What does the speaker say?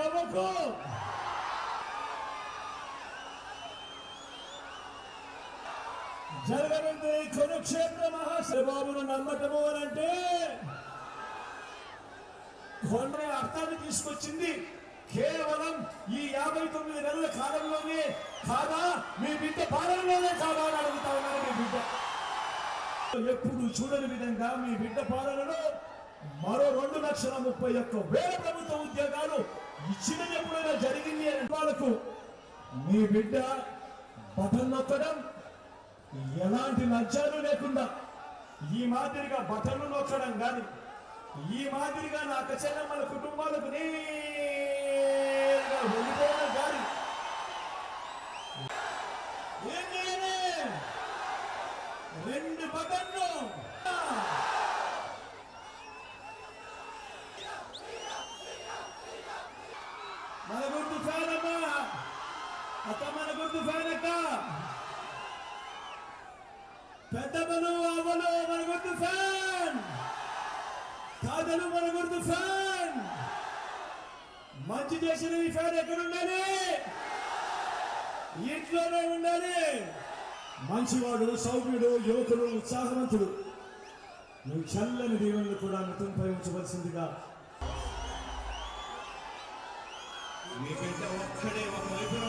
అవ్వకు జరగనుంది కురుక్షేత్ర మహాశివబాబును నమ్మటము అని అంటే కొండ అర్థాన్ని తీసుకొచ్చింది కేవలం ఈ 59 నెలల కాలంలోనే కాదా, మీ బిడ్డ పాలనలోనే కాదా అని అడుగుతా ఉన్నారు. మీ బిడ్డ ఎప్పుడు చూడని విధంగా మీ బిడ్డ పాలనలో మరో 2,31,000 ప్రభుత్వ ఉద్యోగాలు ఇచ్చినది ఎప్పుడైనా జరిగింది అని వాళ్ళకు మీ బిడ్డ బటన్ నొక్కడం ఎలాంటి లజ్జాలు లేకుండా ఈ మాదిరిగా బటన్లు నొక్కడం కానీ ఈ మాదిరిగా నా చెల్లెమ్మల కుటుంబాలకు నేరుగా వెళ్ళిపోవడం కానీ ఏం చేయాలి? 2 బటన్లు మన గుర్తు ఫ్యాన్ అమ్మా, అక్క మన గుర్తు ఫ్యాన్ అక్క, పెద్దమ్మలు అవ్వలు మన గుర్తు ఫ్యాన్, కాదలు మన గుర్తు ఫ్యాన్. మంచి చేసిన ఈ ఫ్యాన్ ఎక్కడ ఉండాలి? ఇంట్లోనే ఉండాలి. మంచివాడు, సౌమ్యుడు, యువకుడు, ఉత్సాహవంతుడు నువ్వు చల్లని దీవెనలు కూడా మితంపై ఉంచవలసిందిగా. మీ బిడ్డ ఒక్కడే ఒక వైపున